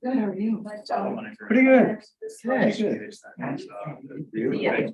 Good, how are you? Pretty good. Yeah.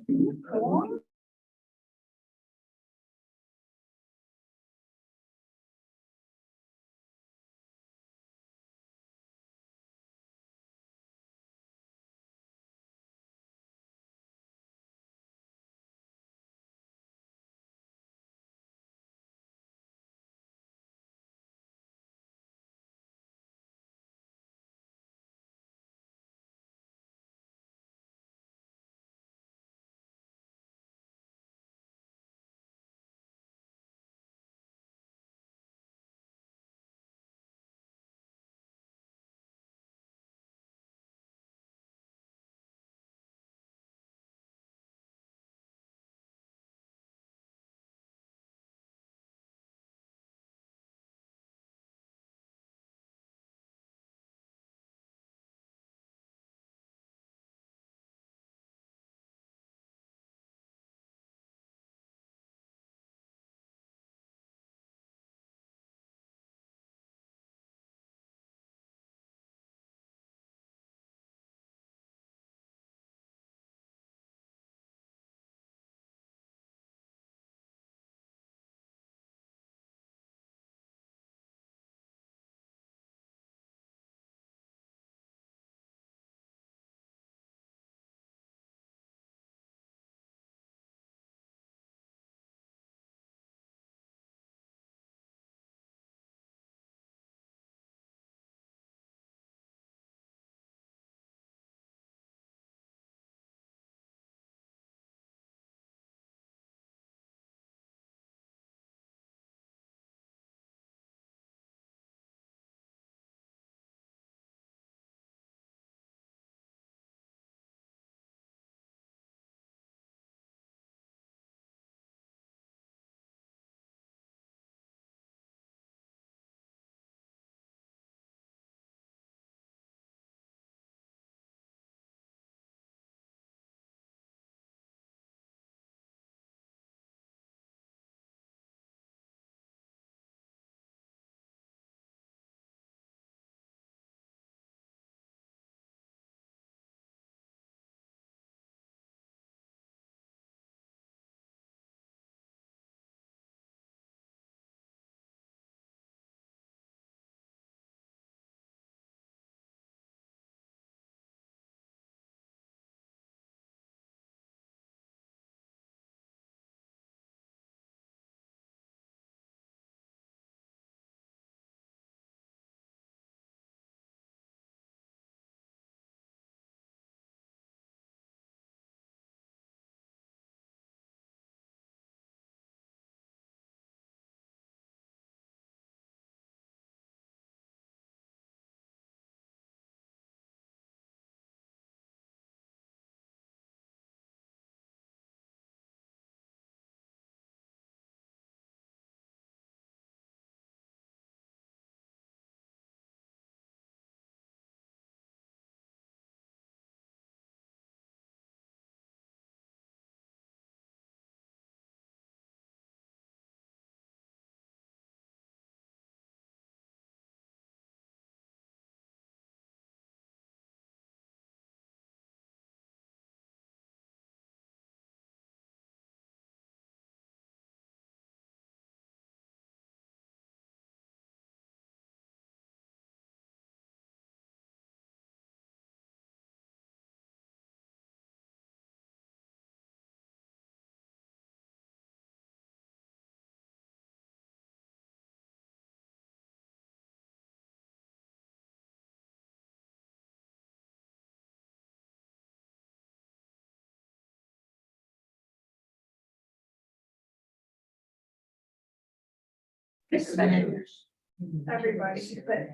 Everybody, but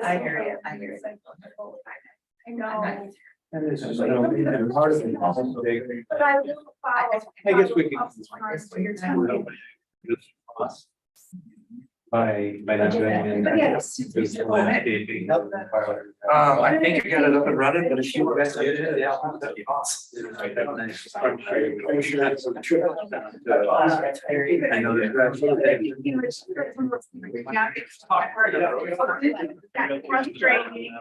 I hear you, I hear you. I know. That is, I don't, part of it is also big. But I will follow. I guess we can. What you're telling me. by not doing it. But yes. I think I got it up and running, but if you guys did it, yeah, that'd be awesome. I know That's frustrating.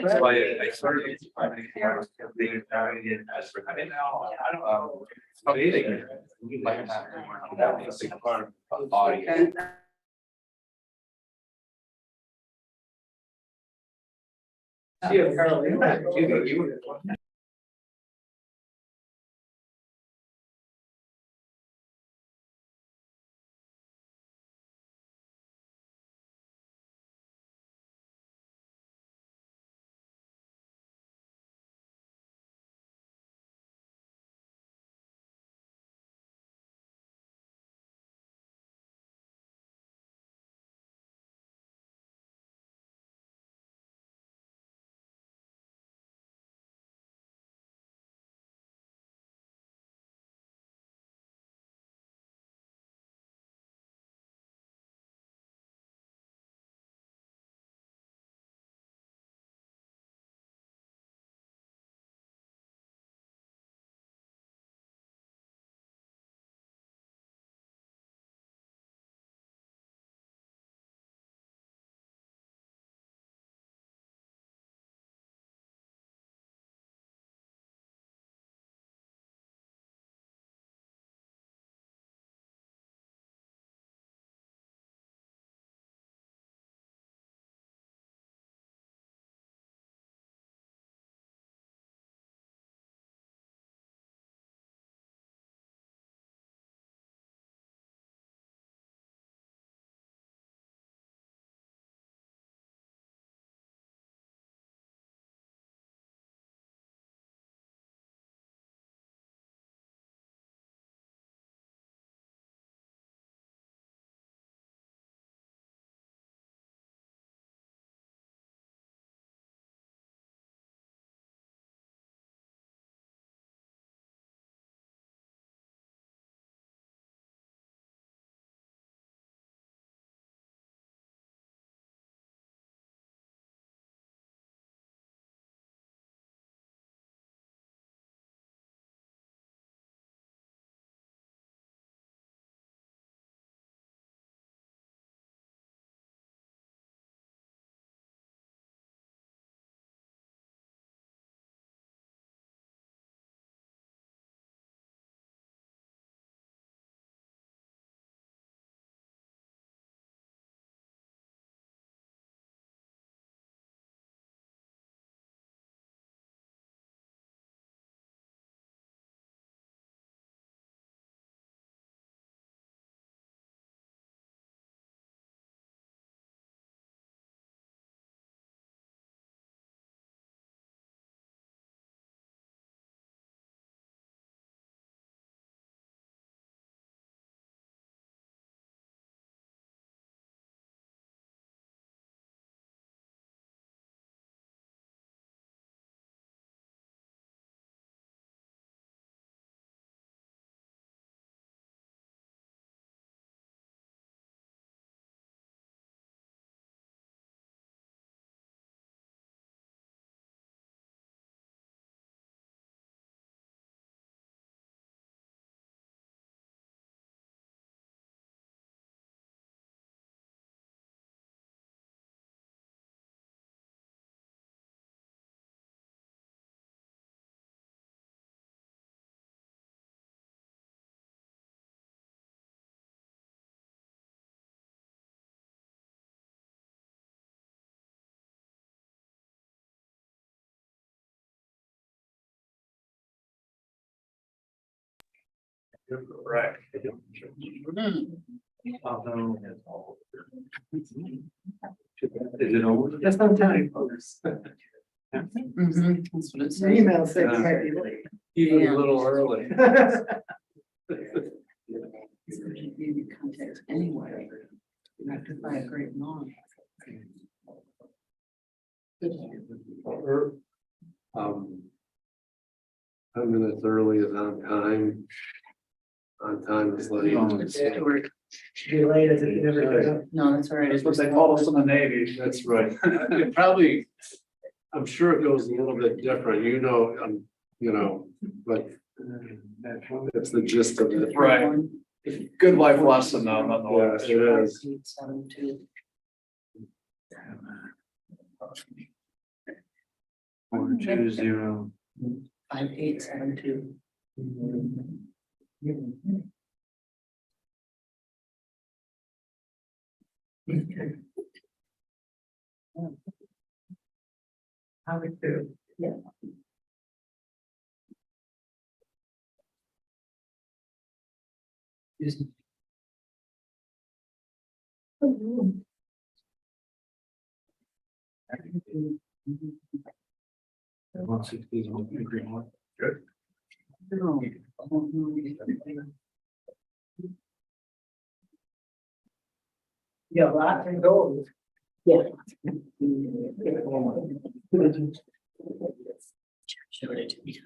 So I started. Eating. That was a big part of audio. Right. Is it over? That's not time, folks. That's what it says. Email said you might be late. Even a little early. Context anyway. You have to buy a great mom. I'm minutes early is on time. on time is like. Delayed as it never did. No, that's all right. That's what they call us in the Navy. That's right. It probably, I'm sure it goes a little bit different, but that's the gist of it. Right. Good life lesson though, nonetheless. Yes, it is. 872. 420. 5872. How would do? Yeah. Good. Yeah, lots of goals. Yeah. Showed it to me.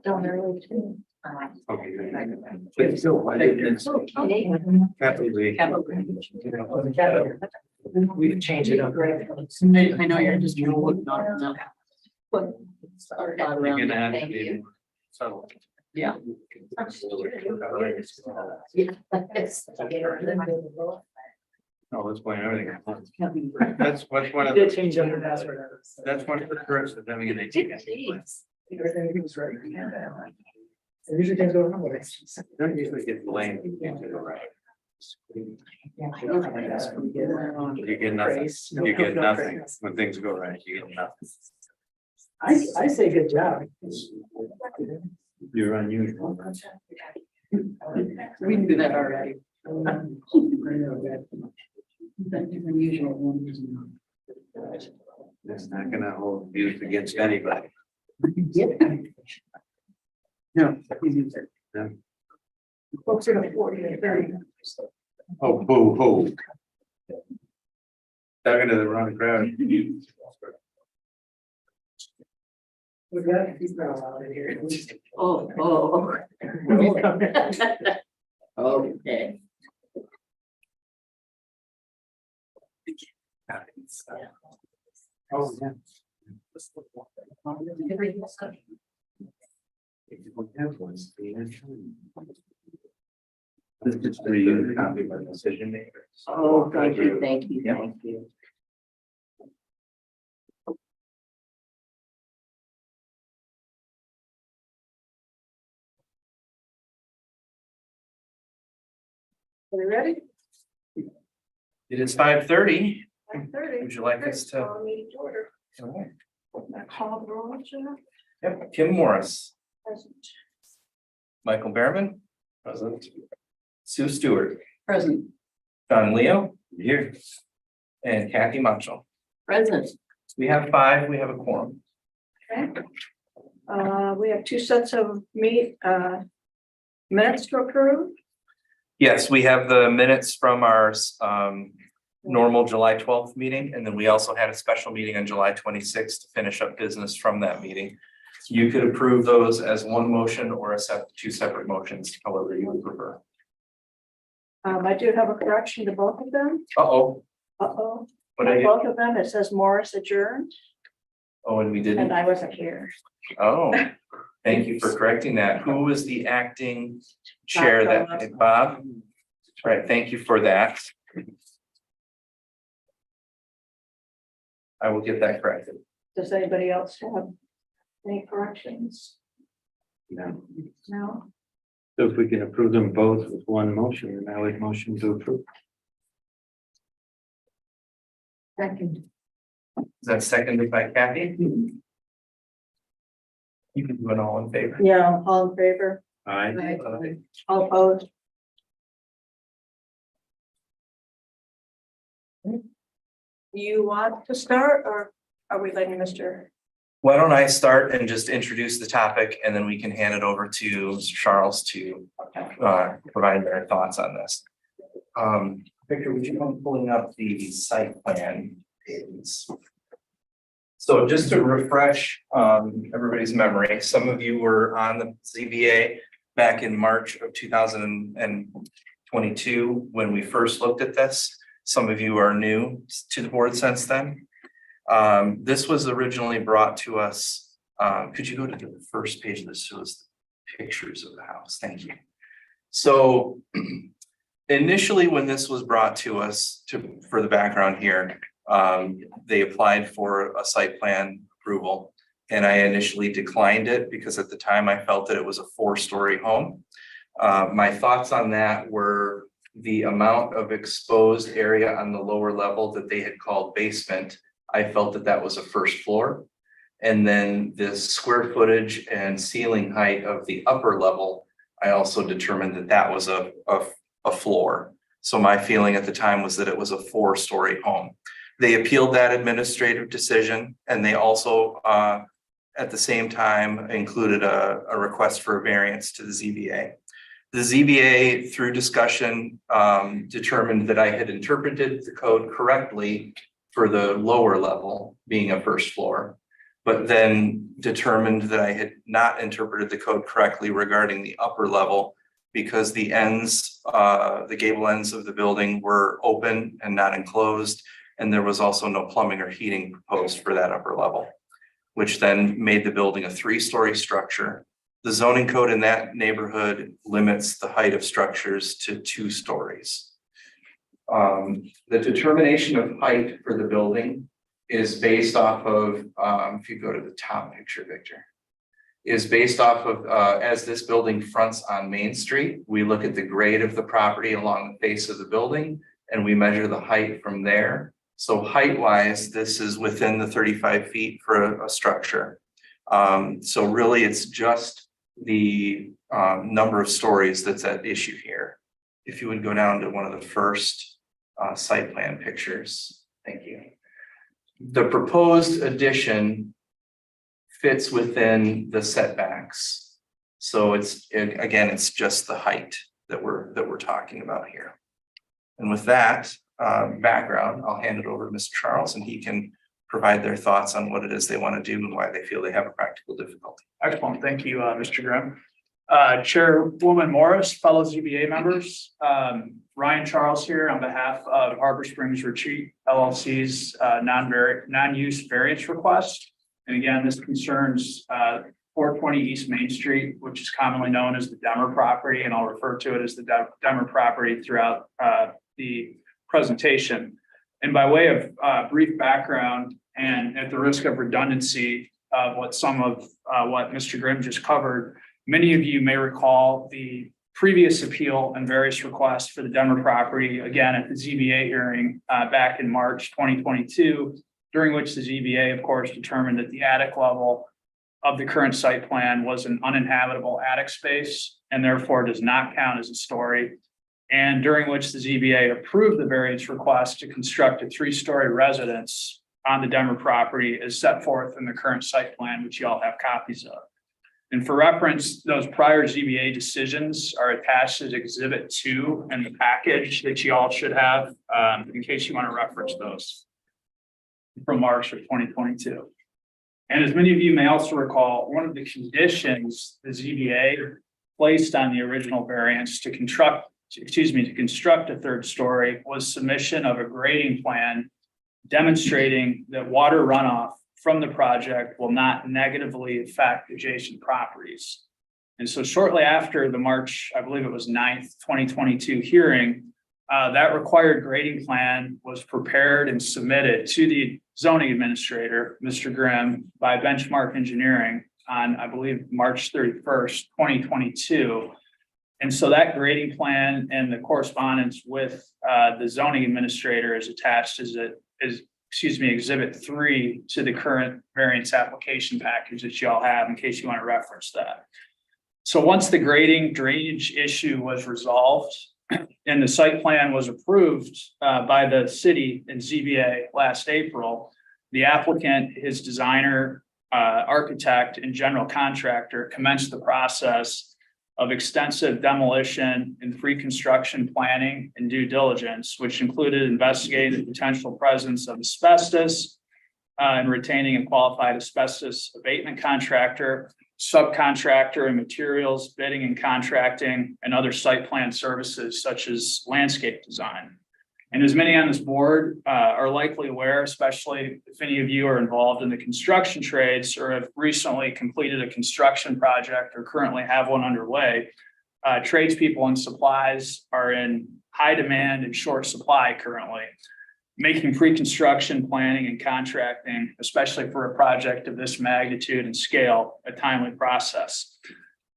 Don't early too. But still, I didn't. We can change it up. I know you're just trying to look on them. You're gonna have to be subtle. Yeah. No, let's blame everything. That's what's one of Did the, change up the password. that's one of the perks of having an ATM. Everything was right. Usually things go wrong with it. Don't usually get blamed. You get nothing. You get nothing. When things go right, you get nothing. I say good job. You're unusual. We can do that already. That's unusual. It's not gonna hold you against anybody. No. Yeah. Folks are 40 and 30. Oh, boo hoo. Talking to the wrong crowd. We've got he's not allowed in here. Oh. Okay. Oh, yeah. This is for you to copy my decision makers. Oh, thank you, thank you, thank you. Are we ready? It is 5:30. 5:30. Would you like us to? Call meeting to order. I call the roll, Jenna. Yep, Kim Morris, Present. Michael Behrman, present. Sue Stewart, Present. Don Leo, here. And Kathy Marshall. Present. We have 5, we have a quorum. Okay. We have 2 sets of minutes to approve. Yes, we have the minutes from our normal July 12th meeting, and then we also had a special meeting on July 26th to finish up business from that meeting. You could approve those as one motion or two separate motions, however you would prefer. I do have a correction to both of them. Uh-oh. Uh-oh. What did I On do? both of them, it says Morris adjourned, Oh, and we and didn't? I wasn't here. Oh, thank you for correcting that. Who was the acting chair that, Bob? Right, thank you for that. I will get that corrected. Does anybody else have any corrections? No. No? So if we can approve them both with one motion, then I would motion to approve. Second. Is that seconded by Kathy? You can do it all in favor. Yeah, all in favor? Aye. All opposed? You want to start, or are we letting Mr.? Why don't I start and just introduce the topic, and then we can hand it over to Mr. Charles to provide their thoughts on this. Victor, would you mind pulling up the site plan? Please? So just to refresh everybody's memory, some of you were on the ZBA back in March of 2022 when we first looked at this. Some of you are new to the board since then. This was originally brought to us. Could you go to the first page of this? Shows the pictures of the house. Thank you. So initially, when this was brought to us for the background here, they applied for a site plan approval. And I initially declined it because at the time I felt that it was a 4-story home. My thoughts on that were the amount of exposed area on the lower level that they had called basement. I felt that that was a first floor. And then the square footage and ceiling height of the upper level, I also determined that that was a floor. So my feeling at the time was that it was a 4-story home. They appealed that administrative decision, and they also at the same time included a request for a variance to the ZBA. The ZBA, through discussion, determined that I had interpreted the code correctly for the lower level being a first floor, but then determined that I had not interpreted the code correctly regarding the upper level because the ends, the gable ends of the building were open and not enclosed. And there was also no plumbing or heating proposed for that upper level, which then made the building a 3-story structure. The zoning code in that neighborhood limits the height of structures to 2 stories. The determination of height for the building is based off of, if you go to the top picture, Victor, is based off of, as this building fronts on Main Street, we look at the grade of the property along the face of the building, and we measure the height from there. So height-wise, this is within the 35 feet for a structure. So really, it's just the number of stories that's at issue here. If you would go down to one of the first site plan pictures. Thank you. The proposed addition fits within the setbacks. So again, it's just the height that we're talking about here. And with that background, I'll hand it over to Mr. Charles, and he can provide their thoughts on what it is they want to do and why they feel they have a practical difficulty. Excellent. Thank you, Mr. Grimm. Chairwoman Morris, fellow ZBA members, Ryan Charles here on behalf of Harbor Springs Retreat LLC's non-use variance request. And again, this concerns 420 East Main Street, which is commonly known as the Demmer property, and I'll refer to it as the Demmer property throughout the presentation. And by way of brief background, and at the risk of redundancy of what what Mr. Grimm just covered, many of you may recall the previous appeal and various requests for the Demmer property, again, at the ZBA hearing back in March 2022, during which the ZBA, of course, determined that the attic level of the current site plan was an uninhabitable attic space and therefore does not count as a story. And during which the ZBA approved the variance request to construct a 3-story residence on the Demmer property as set forth in the current site plan, which you all have copies of. And for reference, those prior ZBA decisions are attached as Exhibit 2 in the package that you all should have in case you want to reference those from March of 2022. And as many of you may also recall, one of the conditions the ZBA placed on the original variance to construct a 3rd story was submission of a grading plan demonstrating that water runoff from the project will not negatively affect adjacent properties. And so shortly after the March, I believe it was 9th, 2022 hearing, that required grading plan was prepared and submitted to the zoning administrator, Mr. Grimm, by Benchmark Engineering on, I believe, March 31st, 2022. And so that grading plan and the correspondence with the zoning administrator is attached as Exhibit 3 to the current variance application package that you all have in case you want to reference that. So once the grading drainage issue was resolved and the site plan was approved by the city and ZBA last April, the applicant, his designer, architect, and general contractor commenced the process of extensive demolition and pre-construction planning and due diligence, which included investigating the potential presence of asbestos, and retaining a qualified asbestos abatement contractor, subcontractor and materials, bidding and contracting, and other site plan services such as landscape design. And as many on this board are likely aware, especially if any of you are involved in the construction trades or have recently completed a construction project or currently have one underway, tradespeople and supplies are in high demand and short supply currently, making pre-construction planning and contracting, especially for a project of this magnitude and scale, a timely process.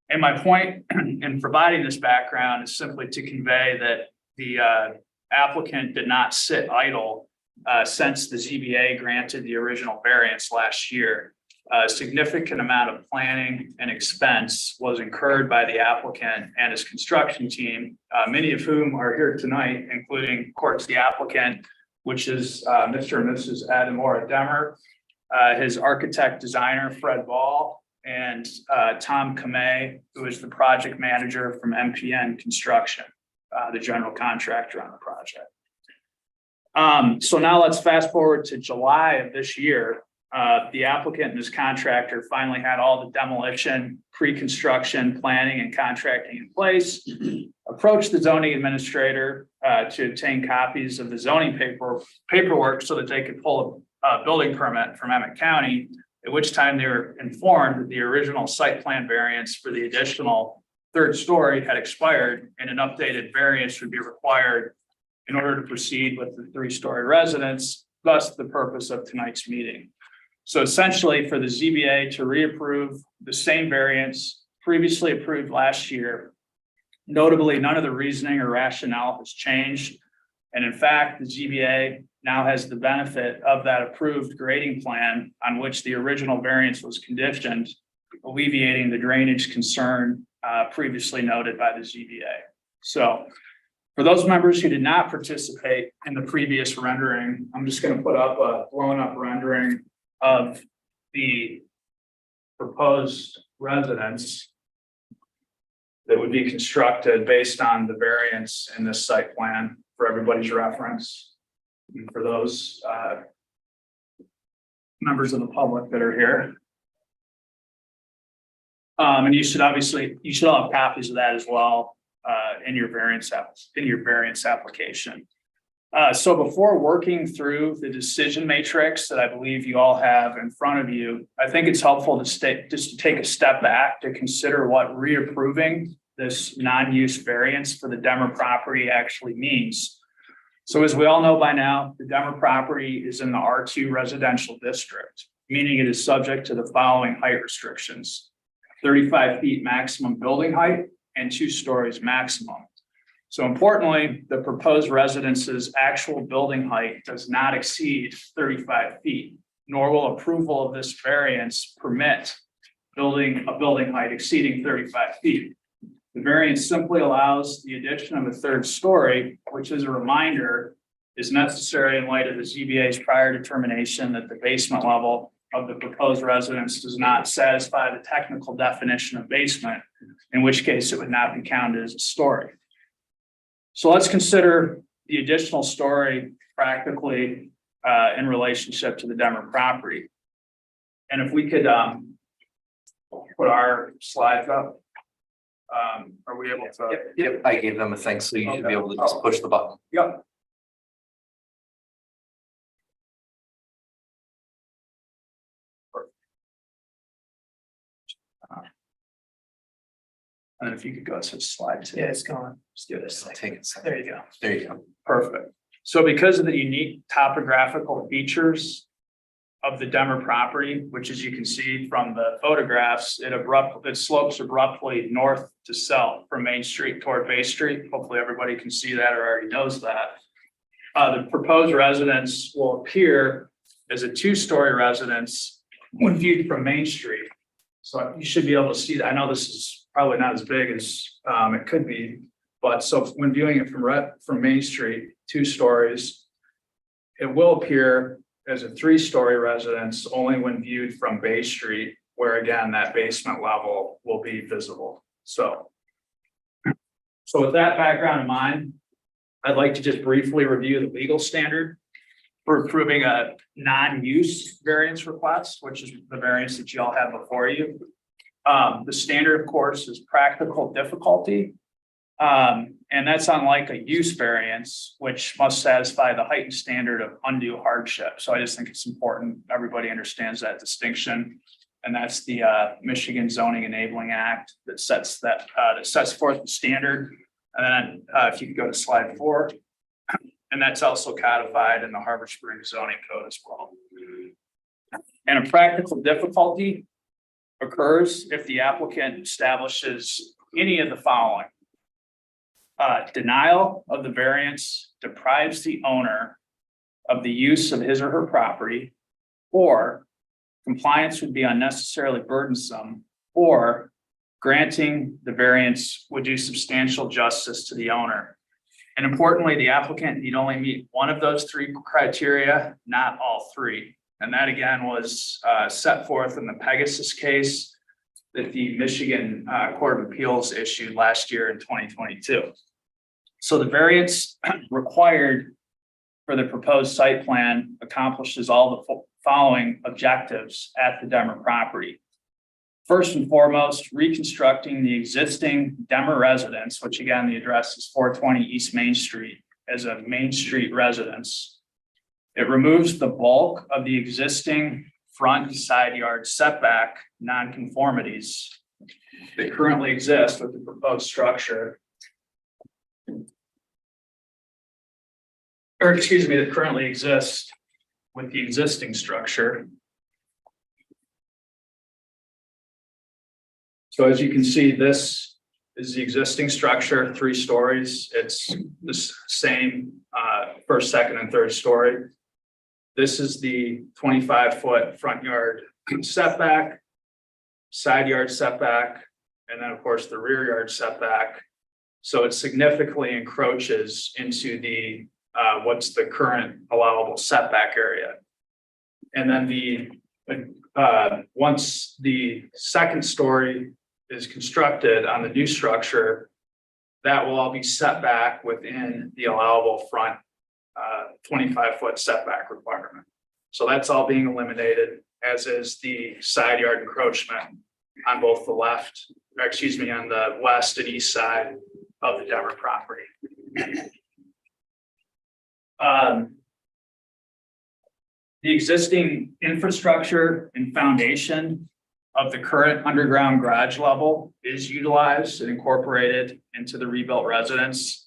And my point in providing this background is simply to convey that the applicant did not sit idle since the ZBA granted the original variance last year. A significant amount of planning and expense was incurred by the applicant and his construction team, many of whom are here tonight, including, of course, the applicant, which is Mr. and Mrs. Adamora Demmer, his architect designer, Fred Ball, and Tom Kamei, who is the project manager from MPN Construction, the general contractor on the project. So now let's fast forward to July of this year. The applicant and his contractor finally had all the demolition, pre-construction, planning, and contracting in place, approached the zoning administrator to obtain copies of the zoning paperwork so that they could pull a building permit from Emmett County, at which time they were informed that the original site plan variance for the additional third story had expired and an updated variance would be required in order to proceed with the three-story residence, thus the purpose of tonight's meeting. So essentially for the ZBA to reapprove the same variance previously approved last year, notably none of the reasoning or rationale has changed. And in fact, the ZBA now has the benefit of that approved grading plan on which the original variance was conditioned, alleviating the drainage concern previously noted by the ZBA. So for those members who did not participate in the previous rendering, I'm just going to put up a blown up rendering of the proposed residence that would be constructed based on the variance in this site plan for everybody's reference. And for those members of the public that are here. And you should all have copies of that as well in your variance application. So before working through the decision matrix that I believe you all have in front of you, I think it's helpful to take a step back to consider what reapproving this non-use variance for the Demmer property actually means. So as we all know by now, the Demmer property is in the R2 residential district, meaning it is subject to the following height restrictions: 35 feet maximum building height and 2 stories maximum. So importantly, the proposed residence's actual building height does not exceed 35 feet, nor will approval of this variance permit building a building height exceeding 35 feet. The variance simply allows the addition of a third story, which, as a reminder, is necessary in light of the ZBA's prior determination that the basement level of the proposed residence does not satisfy the technical definition of basement, in which case it would not be counted as a story. So let's consider the additional story practically in relationship to the Demmer property. And if we could put our slides up, are we able to? Yep, I gave them a thing, so you should be able to just push the button. Yep. And if you could go to slide 2. Yeah, it's gone. Just give us. I'll take it. There you go. There you go. Perfect. So because of the unique topographical features of the Demmer property, which, as you can see from the photographs, it slopes abruptly north to south from Main Street toward Bay Street. Hopefully everybody can see that or already knows that. The proposed residence will appear as a 2-story residence when viewed from Main Street. So you should be able to see that. I know this is probably not as big as it could be, but so when viewing it from Main Street, 2 stories, it will appear as a 3-story residence only when viewed from Bay Street, where again, that basement level will be visible. So with that background in mind, I'd like to just briefly review the legal standard We're approving a non-use variance request, which is the variance that you all have before you. The standard, of course, is practical difficulty. And that's unlike a use variance, which must satisfy the heightened standard of undue hardship. So I just think it's important everybody understands that distinction. And that's the Michigan Zoning Enabling Act that sets forth the standard. And then if you could go to slide 4. And that's also codified in the Harbor Springs zoning code as well. And a practical difficulty occurs if the applicant establishes any of the following. Denial of the variance deprives the owner of the use of his or her property, or compliance would be unnecessarily burdensome, or granting the variance would do substantial justice to the owner. And importantly, the applicant need only meet one of those 3 criteria, not all 3. And that again was set forth in the Pegasus case that the Michigan Court of Appeals issued last year in 2022. So the variance required for the proposed site plan accomplishes all the following objectives at the Demmer property. First and foremost, reconstructing the existing Demmer residence, which again, the address is 420 East Main Street, as a Main Street residence. It removes the bulk of the existing front and side yard setback nonconformities that currently exist with the proposed structure. Or excuse me, that currently exist with the existing structure. So as you can see, this is the existing structure, 3 stories. It's the same first, second, and third story. This is the 25-foot front yard setback, side yard setback, and then of course the rear yard setback. So it significantly encroaches into the what's the current allowable setback area. And then once the second story is constructed on the new structure, that will all be set back within the allowable front 25-foot setback requirement. So that's all being eliminated, as is the side yard encroachment on both the on the west and east side of the Demmer property. The existing infrastructure and foundation of the current underground garage level is utilized and incorporated into the rebuilt residence.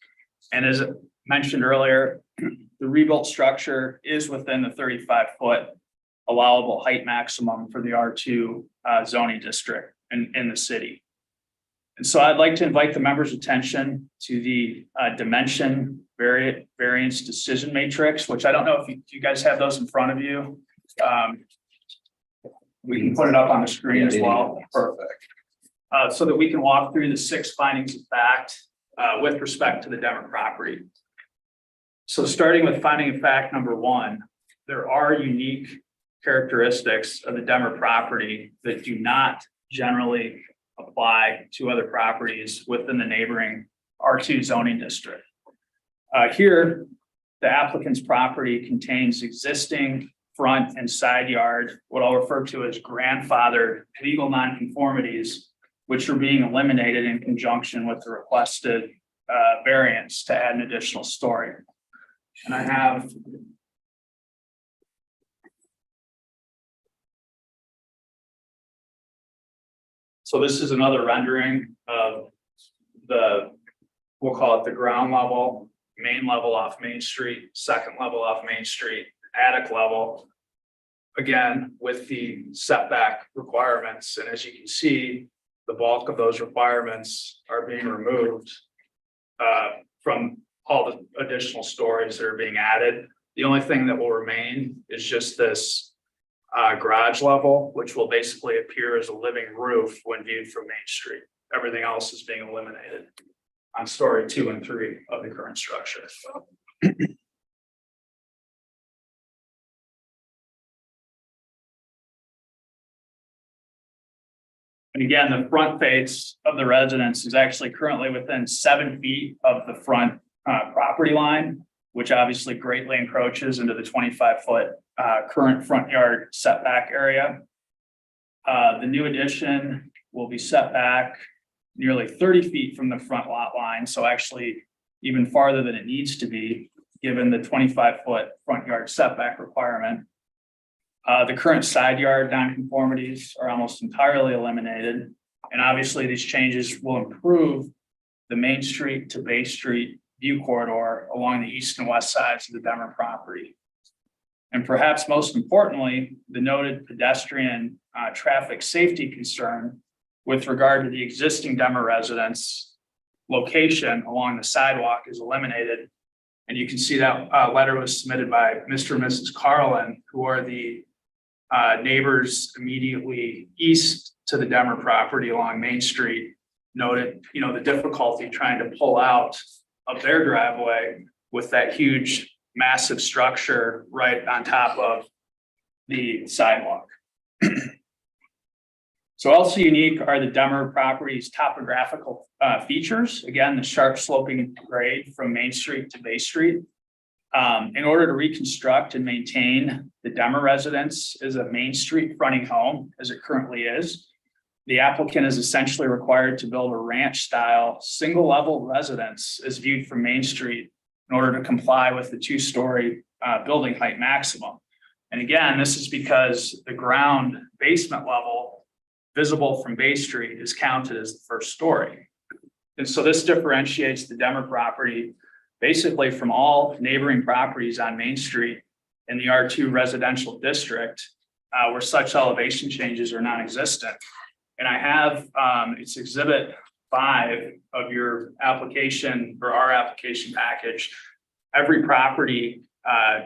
And as mentioned earlier, the rebuilt structure is within the 35-foot allowable height maximum for the R2 zoning district in the city. And so I'd like to invite the members' attention to the dimension variance decision matrix, which I don't know if you guys have those in front of you. We can put it up on the screen as well. Perfect. So that we can walk through the 6 findings of fact with respect to the Demmer property. So starting with finding of fact number 1, there are unique characteristics of the Demmer property that do not generally apply to other properties within the neighboring R2 zoning district. Here, the applicant's property contains existing front and side yard, what I'll refer to as grandfathered legal nonconformities, which are being eliminated in conjunction with the requested variance to add an additional story. And I have so this is another rendering of we'll call it the ground level, main level off Main Street, second level off Main Street, attic level, again, with the setback requirements. And as you can see, the bulk of those requirements are being removed from all the additional stories that are being added. The only thing that will remain is just this garage level, which will basically appear as a living roof when viewed from Main Street. Everything else is being eliminated on story 2 and 3 of the current structure. And again, the front face of the residence is actually currently within 7 feet of the front property line. which obviously greatly encroaches into the 25-foot current front yard setback area. The new addition will be set back nearly 30 feet from the front lot line, so actually even farther than it needs to be, given the 25-foot front yard setback requirement. The current side yard nonconformities are almost entirely eliminated, and obviously these changes will improve the Main Street to Bay Street view corridor along the east and west sides of the Demer property. And perhaps most importantly, the noted pedestrian traffic safety concern with regard to the existing Demer residence location along the sidewalk is eliminated. And you can see that letter was submitted by Mr. and Mrs. Carlin, who are the neighbors immediately east to the Demer property along Main Street. Noted, the difficulty trying to pull out of their driveway with that huge, massive structure right on top of the sidewalk. So also unique are the Demer property's topographical features. Again, the sharp sloping grade from Main Street to Bay Street. In order to reconstruct and maintain the Demer residence as a Main Street fronting home, as it currently is, the applicant is essentially required to build a ranch-style, single-level residence as viewed from Main Street in order to comply with the two-story building height maximum. And again, this is because the ground basement level visible from Bay Street is counted as the first story. And so this differentiates the Demer property basically from all neighboring properties on Main Street in the R2 residential district, where such elevation changes are non-existent. And I have, it's exhibit 5 of your application or our application package. Every property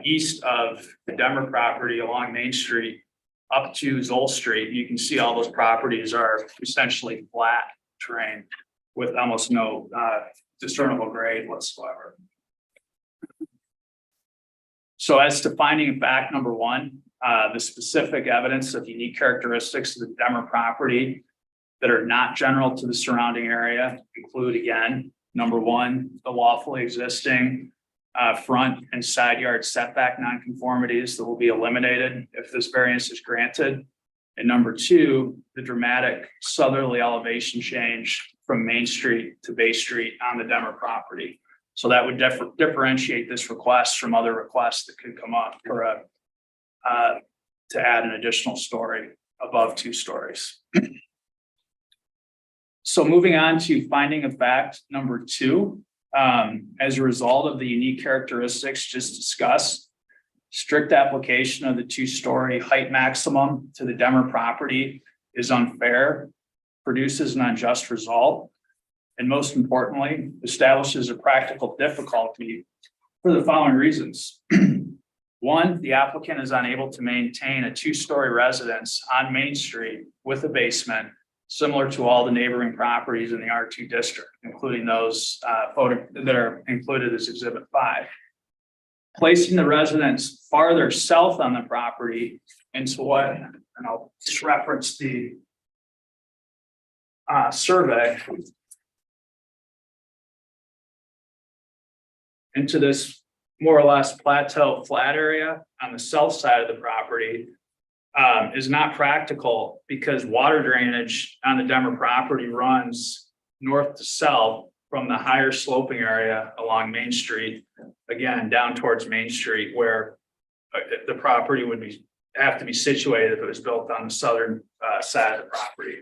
east of the Demer property along Main Street up to Zoll Street, you can see all those properties are essentially flat terrain with almost no discernible grade whatsoever. So as to finding of fact number 1, the specific evidence of unique characteristics of the Demer property that are not general to the surrounding area include, again, number 1, the lawfully existing front and side yard setback nonconformities that will be eliminated if this variance is granted. And number 2, the dramatic southerly elevation change from Main Street to Bay Street on the Demer property. So that would differentiate this request from other requests that could come up for to add an additional story above 2 stories. So moving on to finding of fact number 2, as a result of the unique characteristics just discussed, strict application of the 2-story height maximum to the Demer property is unfair, produces an unjust result, and most importantly, establishes a practical difficulty for the following reasons. 1, the applicant is unable to maintain a 2-story residence on Main Street with a basement similar to all the neighboring properties in the R2 district, including those that are included as exhibit 5. Placing the residence farther south on the property into what, and I'll just reference the survey, into this more or less plateau flat area on the south side of the property is not practical because water drainage on the Demer property runs north to south from the higher sloping area along Main Street, again, down towards Main Street, where the property would have to be situated if it was built on the southern side of the property.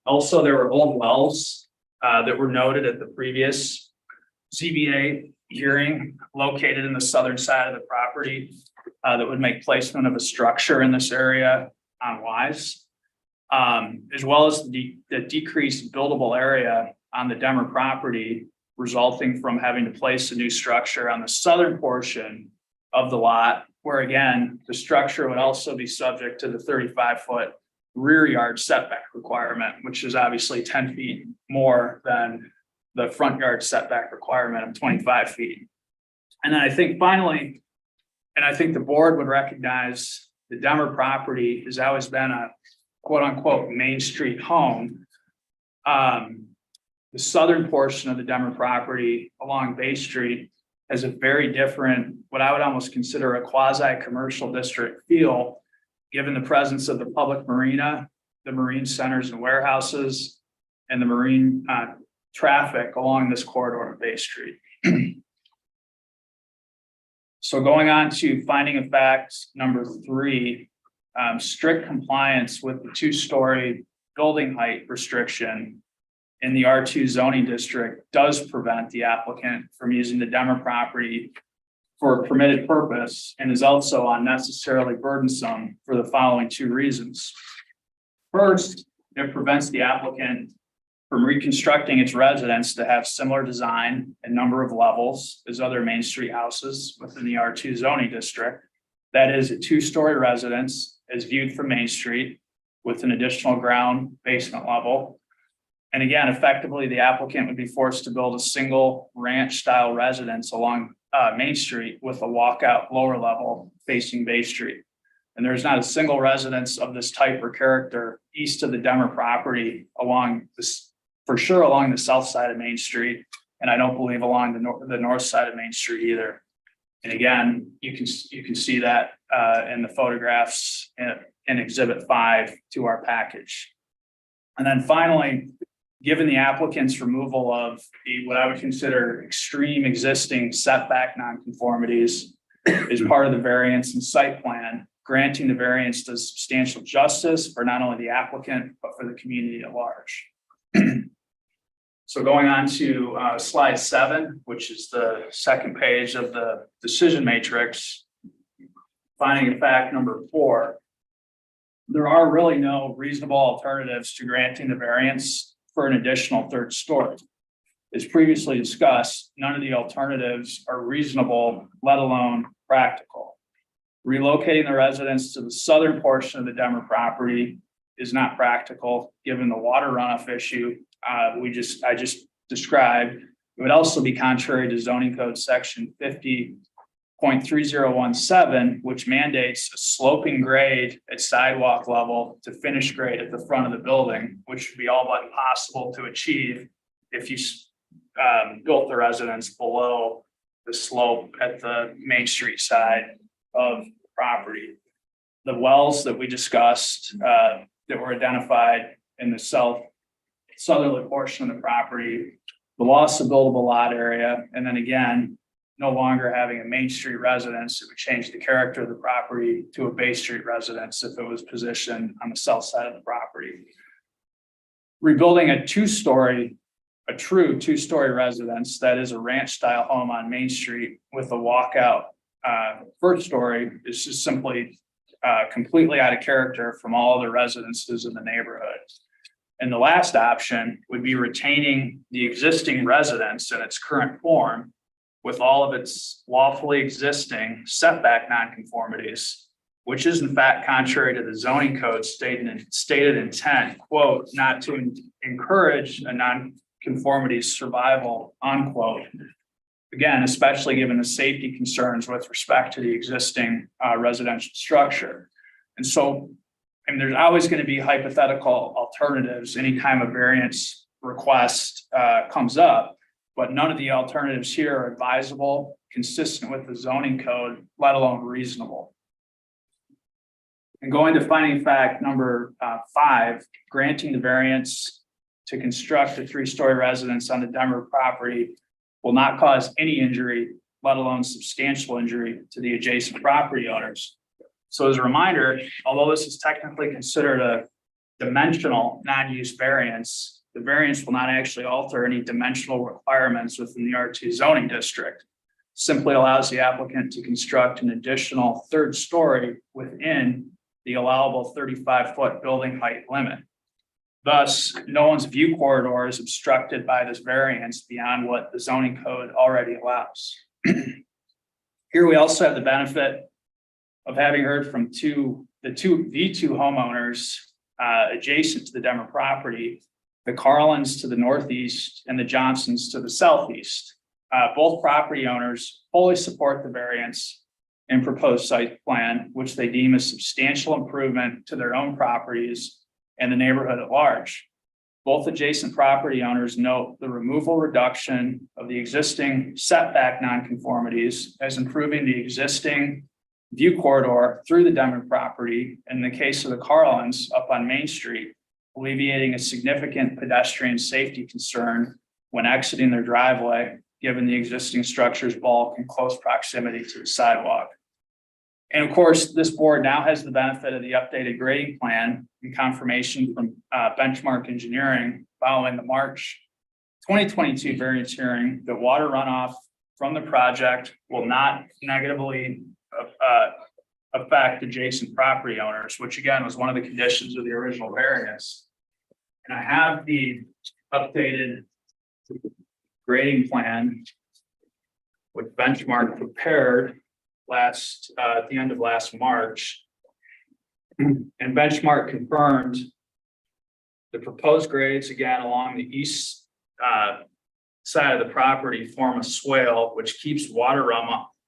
Also, there were old wells that were noted at the previous ZBA hearing located in the southern side of the property that would make placement of a structure in this area unwise, as well as the decreased buildable area on the Demer property resulting from having to place a new structure on the southern portion of the lot, where again, the structure would also be subject to the 35-foot rear yard setback requirement, which is obviously 10 feet more than the front yard setback requirement of 25 feet. And then I think finally, and I think the board would recognize the Demer property has always been a quote unquote Main Street home. The southern portion of the Demer property along Bay Street has a very different, what I would almost consider a quasi-commercial district feel, given the presence of the public marina, the marine centers and warehouses, and the marine traffic along this corridor of Bay Street. So going on to finding of fact number 3, strict compliance with the 2-story building height restriction in the R2 zoning district does prevent the applicant from using the Demer property for a permitted purpose and is also unnecessarily burdensome for the following 2 reasons. First, it prevents the applicant from reconstructing its residence to have similar design and number of levels as other Main Street houses within the R2 zoning district. That is, a 2-story residence as viewed from Main Street with an additional ground basement level. And again, effectively, the applicant would be forced to build a single ranch style residence along Main Street with a walkout lower level facing Bay Street. And there's not a single residence of this type or character east of the Demer property along this, for sure along the south side of Main Street. And I don't believe along the north side of Main Street either. And again, you can see that in the photographs in Exhibit 5 to our package. And then finally, given the applicant's removal of what I would consider extreme existing setback nonconformities as part of the variance and site plan, granting the variance does substantial justice for not only the applicant, but for the community at large. So going on to slide 7, which is the second page of the decision matrix, finding of fact number 4, there are really no reasonable alternatives to granting the variance for an additional 3rd story. As previously discussed, none of the alternatives are reasonable, let alone practical. Relocating the residence to the southern portion of the Demer property is not practical, given the water runoff issue I just described. It would also be contrary to zoning code section 50.3017, which mandates a sloping grade at sidewalk level to finish grade at the front of the building, which would be all but impossible to achieve if you built the residence below the slope at the Main Street side of the property. The wells that we discussed that were identified in the southerly portion of the property, the loss of buildable lot area, and then again, no longer having a Main Street residence, it would change the character of the property to a Bay Street residence if it was positioned on the south side of the property. Rebuilding a true 2-story residence that is a ranch style home on Main Street with a walkout 1st story is just simply completely out of character from all other residences in the neighborhood. And the last option would be retaining the existing residence in its current form with all of its lawfully existing setback nonconformities, which is in fact contrary to the zoning code stated intent, quote, not to encourage a nonconformity's survival, unquote. Again, especially given the safety concerns with respect to the existing residential structure. And so, there's always going to be hypothetical alternatives anytime a variance request comes up, but none of the alternatives here are advisable, consistent with the zoning code, let alone reasonable. And going to finding fact number 5, granting the variance to construct a 3-story residence on the Demer property will not cause any injury, let alone substantial injury to the adjacent property owners. So as a reminder, although this is technically considered a dimensional non-use variance, the variance will not actually alter any dimensional requirements within the R2 zoning district. Simply allows the applicant to construct an additional 3rd story within the allowable 35-foot building height limit. Thus, no one's view corridor is obstructed by this variance beyond what the zoning code already allows. Here we also have the benefit of having heard from the two homeowners adjacent to the Demer property, the Carlins to the northeast and the Johnsons to the southeast. Both property owners fully support the variance and proposed site plan, which they deem a substantial improvement to their own properties and the neighborhood at large. Both adjacent property owners note the removal reduction of the existing setback nonconformities as improving the existing view corridor through the Denver property. In the case of the Carlins up on Main Street, alleviating a significant pedestrian safety concern when exiting their driveway, given the existing structure's bulk and close proximity to the sidewalk. And of course, this board now has the benefit of the updated grading plan and confirmation from Benchmark Engineering following the March 2022 variance hearing that water runoff from the project will not negatively affect adjacent property owners, which again was one of the conditions of the original variance. And I have the updated grading plan which Benchmark prepared at the end of last March. And Benchmark confirmed the proposed grades again along the east side of the property form a swale which keeps water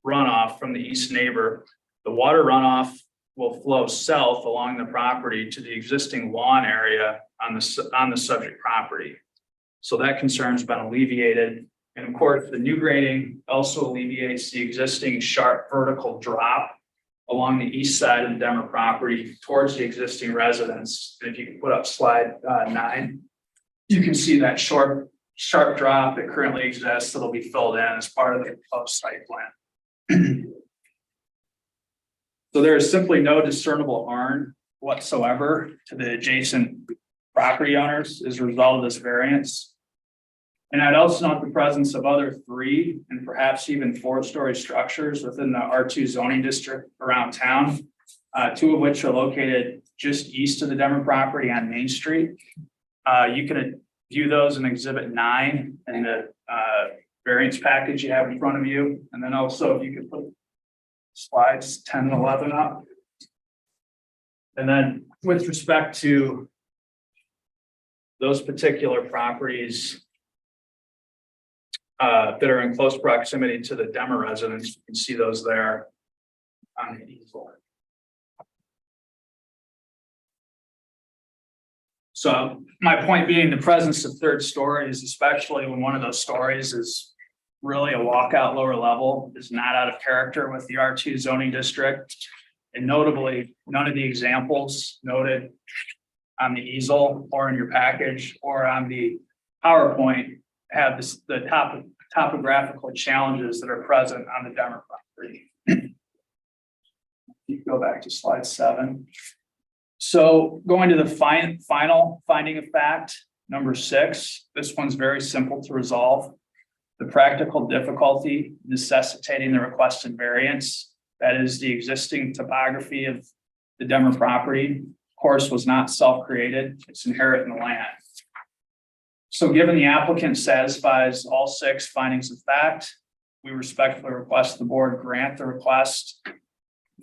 runoff from the east neighbor. The water runoff will flow south along the property to the existing lawn area on the subject property. So that concern's been alleviated. And of course, the new grading also alleviates the existing sharp vertical drop along the east side of the Denver property towards the existing residence. And if you can put up slide 9, you can see that sharp drop that currently exists that'll be filled in as part of the proposed site plan. So there is simply no discernible harm whatsoever to the adjacent property owners as a result of this variance. And I'd also note the presence of other 3 and perhaps even 4-story structures within the R2 zoning district around town, 2 of which are located just east of the Denver property on Main Street. You can view those in Exhibit 9 in the variance package you have in front of you. And then also if you could put slides 10 and 11 up. And then with respect to those particular properties that are in close proximity to the Denver residents, you can see those there on the easel. So my point being the presence of 3rd stories, especially when one of those stories is really a walkout lower level, is not out of character with the R2 zoning district. And notably, none of the examples noted on the easel or in your package or on the PowerPoint have the topographical challenges that are present on the Denver property. You go back to slide 7. So going to the final finding of fact, number 6, this one's very simple to resolve. The practical difficulty necessitating the requested variance, that is the existing topography of the Denver property, of course, was not self-created, it's inherent in the land. So given the applicant satisfies all 6 findings of fact, we respectfully request the board grant the request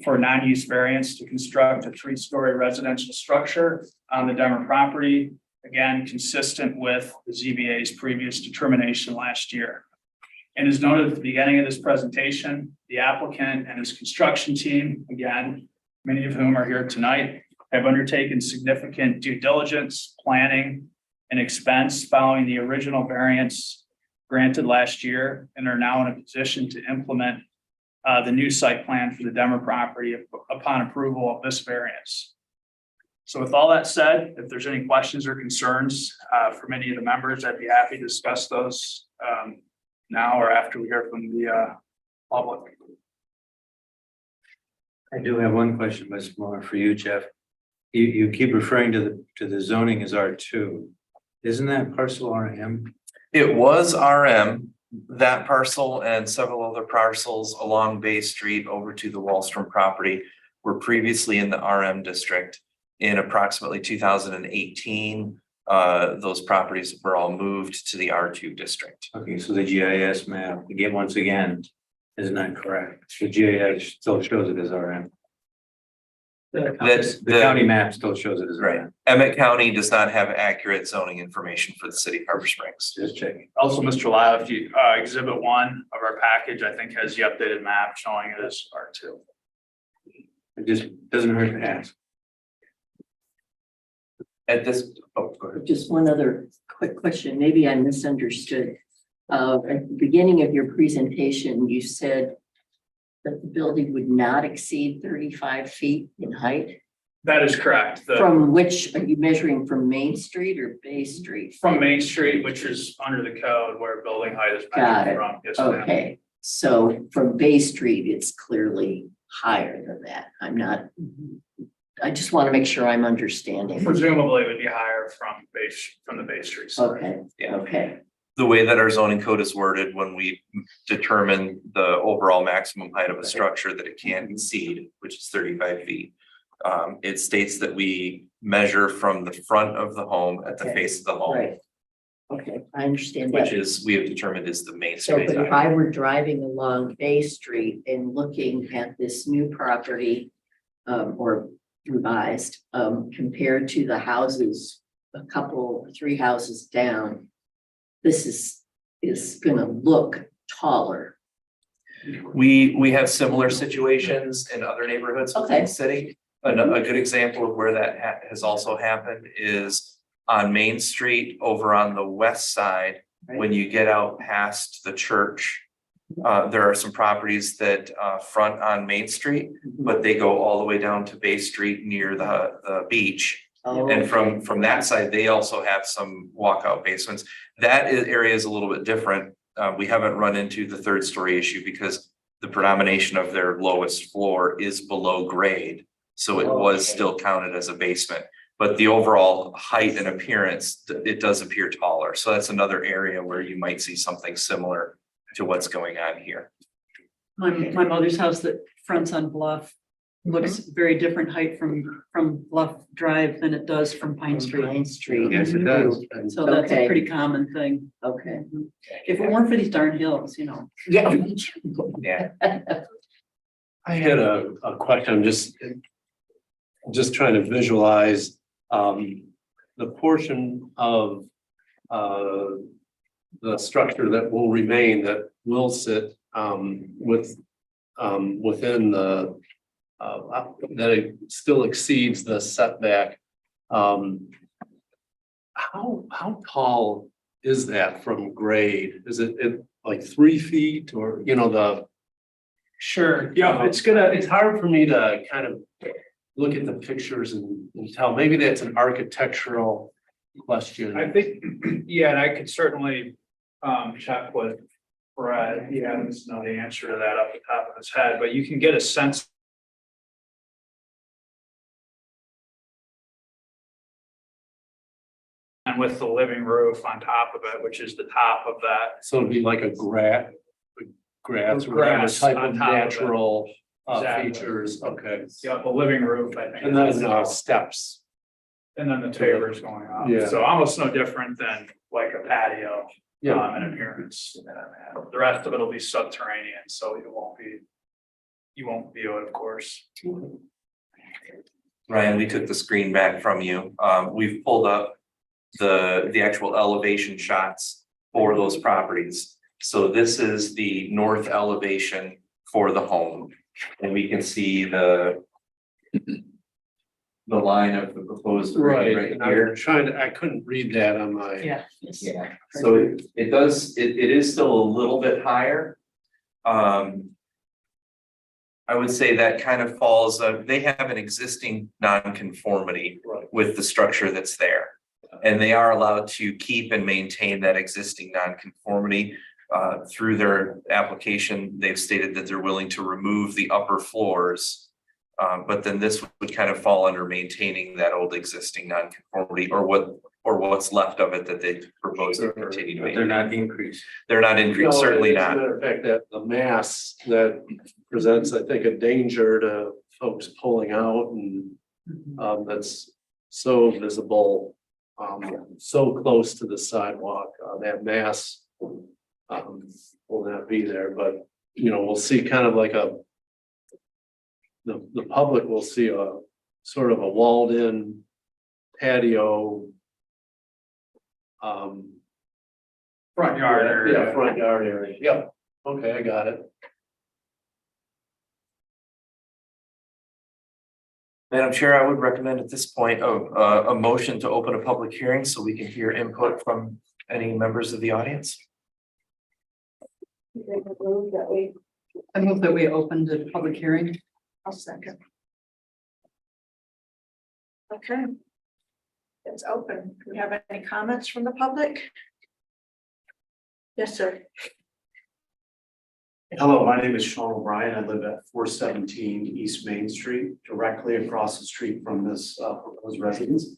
for a non-use variance to construct a 3-story residential structure on the Denver property, again, consistent with the ZBA's previous determination last year. And as noted at the beginning of this presentation, the applicant and his construction team, again, many of whom are here tonight, have undertaken significant due diligence, planning, and expense following the original variance granted last year and are now in a position to implement the new site plan for the Denver property upon approval of this variance. So with all that said, if there's any questions or concerns from any of the members, I'd be happy to discuss those now or after we hear from the public. I do have one question, but it's more for you, Jeff. You keep referring to the zoning as R2. Isn't that parcel RM? It was RM, that parcel and several other parcels along Bay Street over to the Wallstrom property were previously in the RM district. In approximately 2018, those properties were all moved to the R2 district. Okay, so the GIS map, again, once again, is not correct. The GIS still shows it as RM. That's The county map still shows it as right. RM. Emmett County does not have accurate zoning information for the city of Harbor Springs. Just checking. Also, Mr. Lau, if you exhibit 1 of our package, I think has the updated map showing it as R2. It just doesn't hurt to ask. At this, oh, go ahead. Just one other quick question, maybe I misunderstood. At the beginning of your presentation, you said that the building would not exceed 35 feet in height. That is correct. From which, are you measuring from Main Street or Bay Street? From Main Street, which is under the code where building height is Got measured it. from. Yes, ma'am. Okay, so from Bay Street, it's clearly higher than that. I just want to make sure I'm understanding. Presumably it would be higher from the Bay Street side. Okay, Yeah. okay, The way that our zoning code is worded, when we determine the overall maximum height of a structure that it can't exceed, which is 35 feet. It states that we measure from the front of the home at the Okay. face of the home, right. Okay, I understand which that. is, we have determined is the main So, space. but if I were driving along Bay Street and looking at this new property, or revised, compared to the houses, three houses down, this is gonna look taller. We have similar situations in other neighborhoods within Okay. the city. A good example of where that has also happened is on Main Street over on the west side. When you get out past the church, there are some properties that front on Main Street, but they go all the way down to Bay Street near the beach. Oh, And from that side, they also have some walkout basements. That area is a little bit different. We haven't run into the third story issue because the predomination of their lowest floor is below grade. So it was Okay. still counted as a basement, but the overall height and appearance, it does appear taller. So that's another area where you might see something similar to what's going on here. My mother's house that fronts on Bluff looks very different height from Bluff Drive than it does from Pine Street. Main Street. Yes, it does. So that's a Okay. pretty common thing. Okay. If it weren't for these darn hills, you know. Yeah. Yeah. I had a question, just trying to visualize, the portion of, the structure that will remain, that will sit, within the, that it still exceeds the setback. How tall is that from grade? Is it like 3 feet or, Sure, yeah, it's hard for me to kind of look at the pictures and tell, maybe that's an architectural question. I think, yeah, and I could certainly check with Brad. He happens to know the answer to that off the top of his head, but you can get a sense. And with the living roof on top of it, which is the top of that. So it'd be like a grass or whatever Grass type on of top of it. natural Exactly. features, okay. Yeah, the living roof, I think. And then steps. And then the pavers going up. Yeah. So almost no different than like a patio. Yeah. In appearance. The rest of it will be subterranean, so you won't view it, of course. Ryan, we took the screen back from you. We've pulled up the actual elevation shots for those properties. So this is the north elevation for the home. And we can see the line of the proposed grade right And here. I'm trying to, I couldn't read that on my. Yeah. Yeah, so it is still a little bit higher. I would say that kind of falls, they have an existing nonconformity Right. with the structure that's there. And they are allowed to keep and maintain that existing nonconformity. Through their application, they've stated that they're willing to remove the upper floors. But then this would kind of fall under maintaining that old existing nonconformity or what's left of it that they propose to continue to But they're maintain. not increased. They're not increased, certainly As a not. matter of fact, that the mass that presents, I think, a danger to folks pulling out and that's so visible. So close to the sidewalk, that mass will not be there, but we'll see kind of like the public will see a sort of a walled in patio. Front yard area. Yeah, front yard area. Yep. Okay, I got it. Madam Chair, I would recommend at this point a motion to open a public hearing so we can hear input from any members of the audience. I move that we open the public hearing. I'll second. Okay. It's open. Do we have any comments from the public? Yes, sir. Hello, my name is Sean O'Brien. I live at 417 East Main Street, directly across the street from this proposed residence.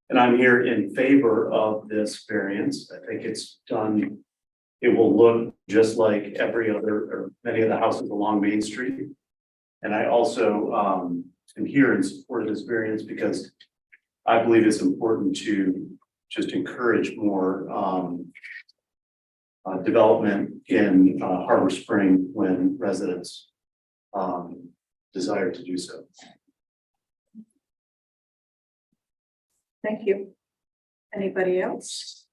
And I'm here in favor of this variance. I think it's done. It will look just like every other or many of the houses along Main Street. And I also am here in support of this variance because I believe it's important to just encourage more development in Harbor Spring when residents desire to do so. Thank you. Anybody else?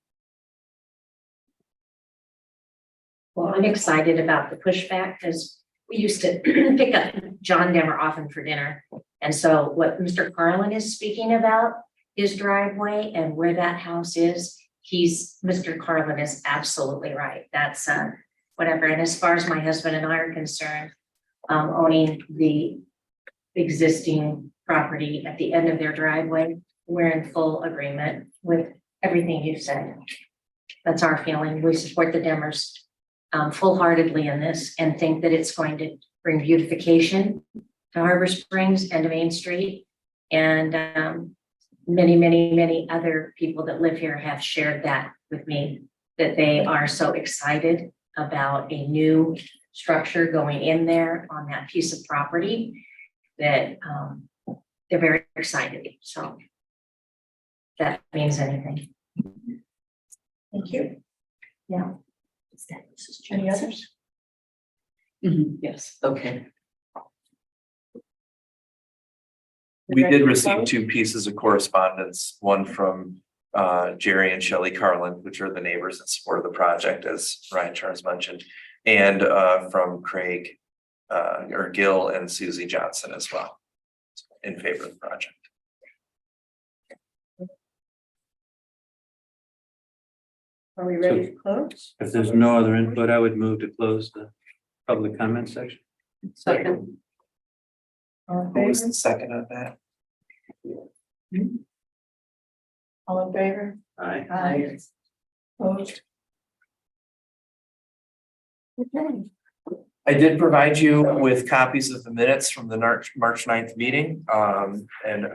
Well, I'm excited about the pushback because we used to pick up John Demmer often for dinner. And so what Mr. Carlin is speaking about, his driveway and where that house is, Mr. Carlin is absolutely right. That's whatever. And as far as my husband and I are concerned, owning the existing property at the end of their driveway, we're in full agreement with everything you've said. That's our feeling. We support the Demmers full-heartedly in this and think that it's going to bring beautification to Harbor Springs and to Main Street. And many, many, many other people that live here have shared that with me, that they are so excited about a new structure going in there on that piece of property that they're very excited. So that means anything. Thank you. Yeah. Any others? Yes. Okay. We did receive two pieces of correspondence, one from Jerry and Shelley Carlin, which are the neighbors in support of the project, as Ryan Charles mentioned, and from Craig or Gil and Susie Johnson as well, in favor of the project. Are we ready to close? If there's no other input, I would move to close the public comment section. Second. All in Who was favor? the second of that? All in favor? Aye. Aye. Opposed? Okay. I did provide you with copies of the minutes from the March 9th meeting. And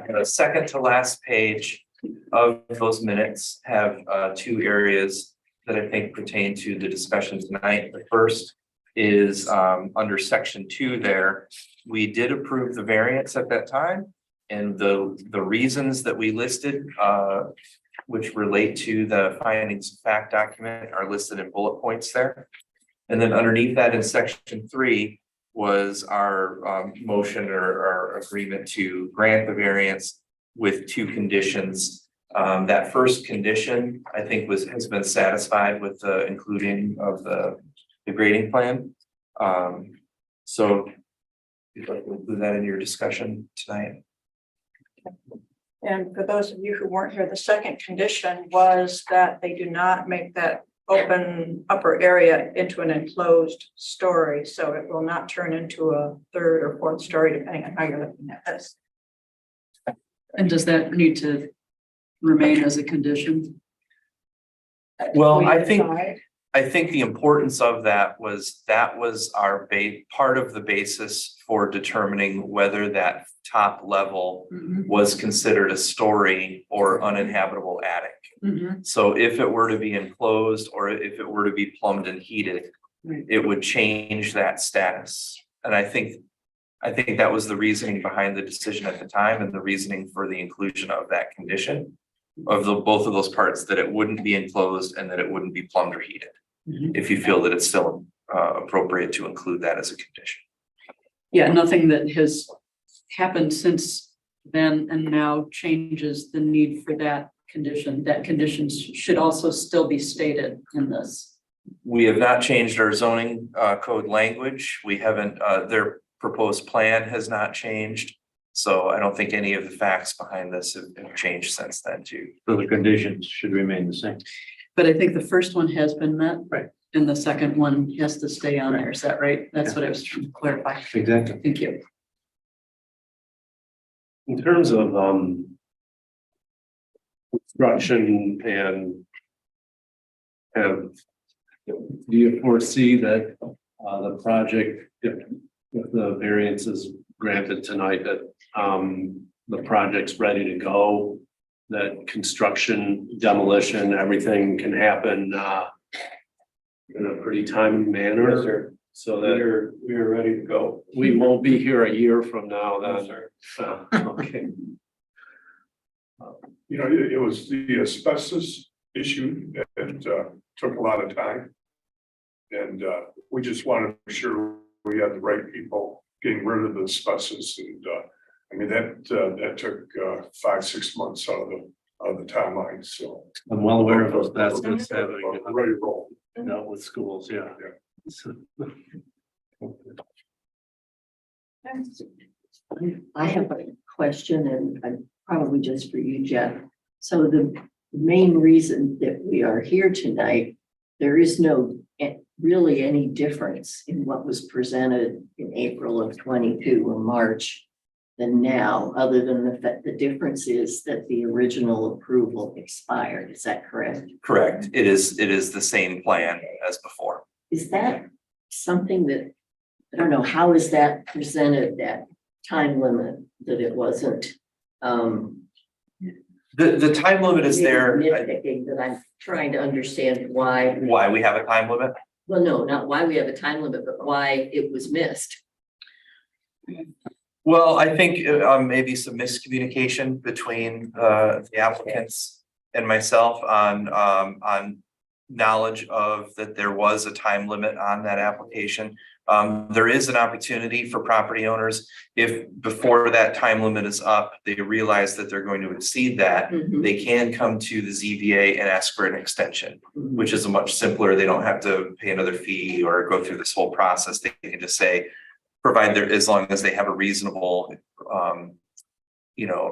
the second to last page of those minutes have two areas that I think pertain to the discussion tonight. The first is under section 2 there. We did approve the variance at that time. And the reasons that we listed, which relate to the findings of fact document, are listed in bullet points there. And then underneath that in section 3 was our motion or our agreement to grant the variance with two conditions. That first condition, I think, has been satisfied with the including of the grading plan. So you'd like to include that in your discussion tonight? And for those of you who weren't here, the second condition was that they do not make that open upper area into an enclosed story. So it will not turn into a third or fourth story, depending on how you're looking at this. And does that need to remain as a condition? Well, We I think decide. the importance of that was our part of the basis for determining whether that top level was considered a story or uninhabitable attic. So if it were to be enclosed or if it were to be plumbed and heated, Right. it would change that status. And I think that was the reasoning behind the decision at the time and the reasoning for the inclusion of that condition of both of those parts, that it wouldn't be enclosed and that it wouldn't be plumbed or heated. If you feel that it's still appropriate to include that as a condition. Yeah, nothing that has happened since then and now changes the need for that condition. That condition should also still be stated in this. We have not changed our zoning code language. We haven't, their proposed plan has not changed. So I don't think any of the facts behind this have changed since then too. So the conditions should remain the same. But I think the first one has been met. Right. And the second one has to stay on there. Is that right? That's what I was trying to clarify. Exactly. Thank you. In terms of construction and do you foresee that the project, if the variance is granted tonight, that the project's ready to go, that construction, demolition, everything can happen in a pretty timely manner? Yes, sir. So that We are ready to go. we won't be here a year from now then. Okay. You know, it was the asbestos issue that took a lot of time. And we just wanted to make sure we had the right people getting rid of the asbestos. And I mean, that took 5-6 months out of the timeline, so. I'm well aware of those baskets having Ready to roll. dealt with schools, yeah. So- I have a question and probably just for you, Jeff. So the main reason that we are here tonight, there is no really any difference in what was presented in April of 22 or March than now, other than the fact the difference is that the original approval expired. Is that correct? Correct. It is the same plan as before. Is that something that, I don't know, how is that presented, that time limit, that it wasn't The time limit is there. nitpicking, that I'm trying to understand why, Why we have a time limit? well, no, not why we have a time limit, but why it was missed. Well, I think maybe some miscommunication between the applicants and myself on knowledge of that there was a time limit on that application. There is an opportunity for property owners, if before that time limit is up, they realize that they're going to exceed that, they can come to the ZBA and ask for an extension, which is a much simpler, they don't have to pay another fee or go through this whole process. They can just say, provide their, as long as they have a reasonable,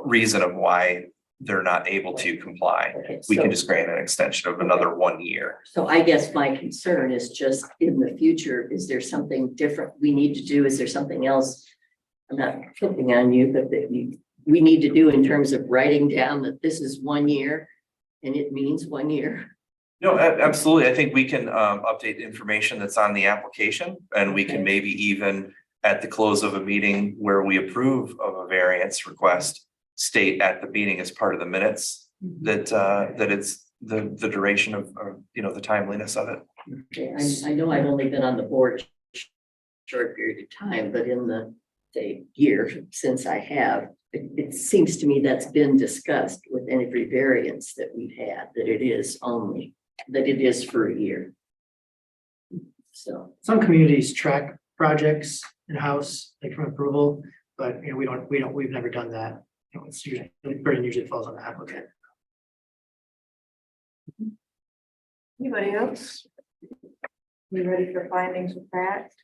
reason of why they're not able to comply. Okay, We can so- just grant an extension of another 1 year. So I guess my concern is just in the future, is there something different we need to do? Is there something else? I'm not picking on you, but that we need to do in terms of writing down that this is 1 year and it means 1 year. No, absolutely. I think we can update the information that's on the application, and we can Okay. maybe even at the close of a meeting where we approve of a variance request, state at the meeting as part of the minutes that it's the duration of the timeliness of it. Okay, I know I've only been on the board a short period of time, but in the, say, year since I have, it seems to me that's been discussed with every variance that we've had, that it is for a year. So, Some communities track projects in-house, like from approval, but we've never done that. It's usually, the burden usually falls on the applicant. Anybody else? You ready for findings of fact?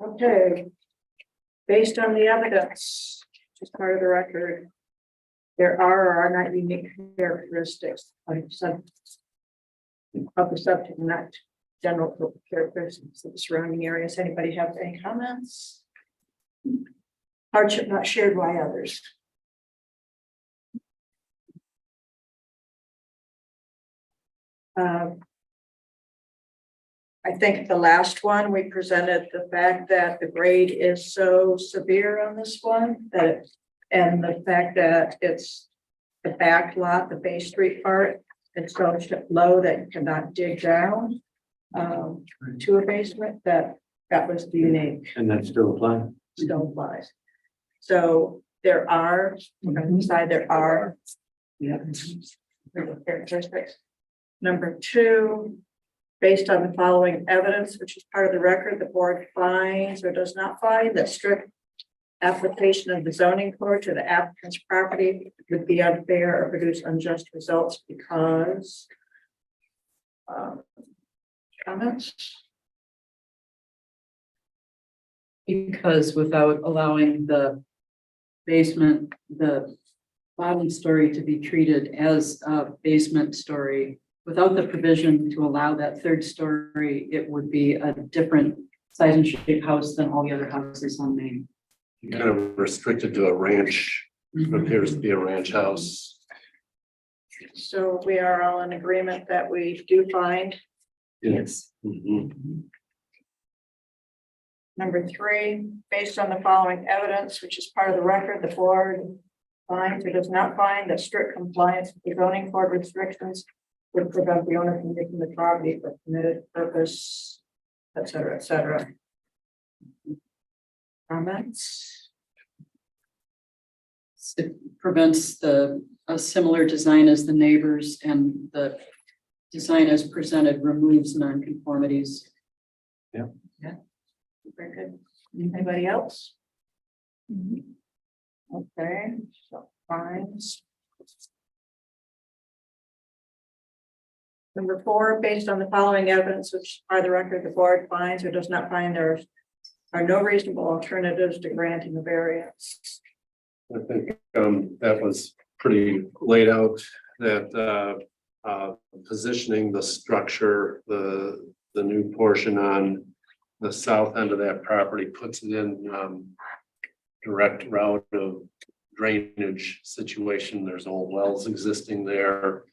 Okay. Based on the evidence, which is part of the record, there are or are not unique characteristics of the subject, not general characteristics of the surrounding areas. Anybody have any comments? Hardship not shared by others. I think the last one, we presented the fact that the grade is so severe on this one that, and the fact that it's the back lot, the Bay Street part, it's so low that you cannot dig down to a basement, that was the unique. And that's still applying. Still applies. So there are, we're going to decide there are characteristics. Number two, based on the following evidence, which is part of the record, the board finds or does not find that strict application of the zoning code to the applicant's property would be unfair or produce unjust results because comments. Because without allowing the basement, the bottom story to be treated as a basement story, without the provision to allow that third story, it would be a different size and shape house than all the other houses on Main. Kind of restricted to a ranch, it appears to be a ranch house. So we are all in agreement that we do find. Yes. Mhm. Number 3, based on the following evidence, which is part of the record, the board finds or does not find that strict compliance with the zoning board restrictions would prevent the owner from making the property for permitted purpose, et cetera, et cetera. Comments? It prevents a similar design as the neighbors, and the design as presented removes nonconformities. Very good. Anybody else? Okay, so fines. Number 4, based on the following evidence, which are the record, the board finds or does not find there are no reasonable alternatives to granting the variance. I think that was pretty laid out, that positioning the structure, the new portion on the south end of that property puts it in direct route of drainage situation. There's old wells existing there.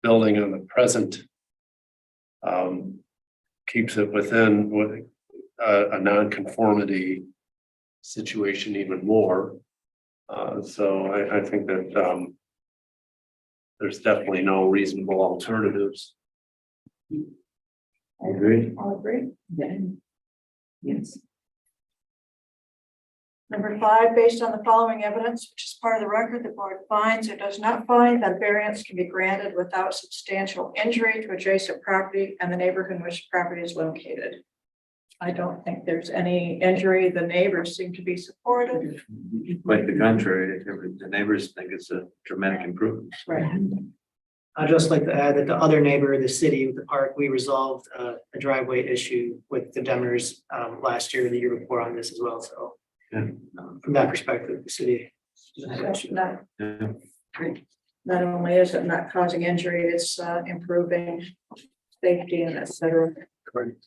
Building on the present keeps it within what a non-conformity situation even more. So I think that there's definitely no reasonable alternatives. I agree. I'll agree. Yes. Number 5, based on the following evidence, which is part of the record, the board finds or does not find that variance can be granted without substantial injury to adjacent property and the neighborhood in which the property is located. I don't think there's any injury. The neighbors seem to be supportive. Quite the contrary, the neighbors think it's a dramatic improvement. Right. I'd just like to add that the other neighbor, the city with the park, we resolved a driveway issue with the Demers last year, the year before on this as well, so. Yeah. From that perspective, the city doesn't have an issue. Not, Yeah. not only is it not causing injury, it's improving safety and et cetera. Correct.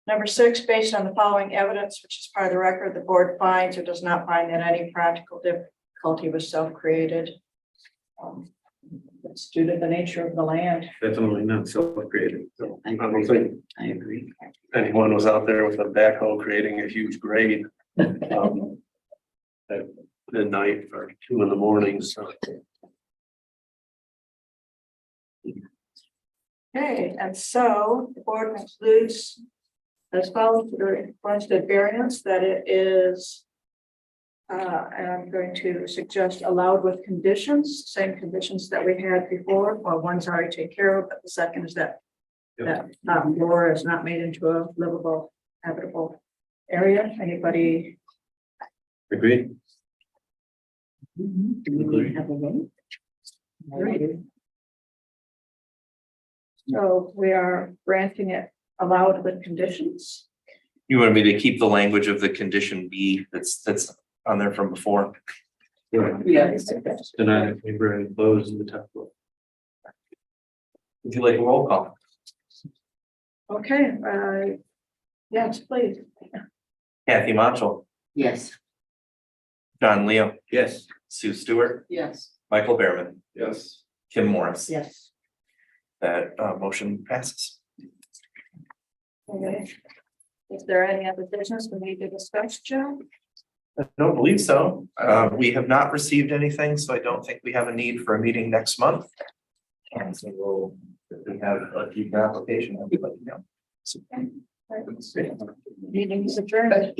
Number 6, based on the following evidence, which is part of the record, the board finds or does not find that any practical difficulty was self-created. It's due to the nature of the land. Definitely not self-created. I don't think I agree. anyone was out there with a backhoe creating a huge grade at midnight or 2 in the morning, so. Okay, and so the board concludes as follows: the requested variance that it is, and I'm going to suggest allowed with conditions, same conditions that we had before. Well, one's already taken care of, but the second is that floor is not made into a livable, habitable area. Anybody? Agreed. Do we have a vote? So we are granting it allowed with conditions. You want me to keep the language of the condition B that's on there from before? Yes. Deny the neighbor and close the top floor. Would you like a roll call? Okay, yes, please. Kathy Macho, Yes. John Leo, Yes. Sue Stewart, Yes. Michael Behrman, Yes. Kim Morris. Yes. That motion passes. Okay. Is there any other business we need to discuss, Joe? I don't believe so. We have not received anything, so I don't think we have a need for a meeting next month. So we'll, if we have a deep application, I'll let you know. Meeting is adjourned.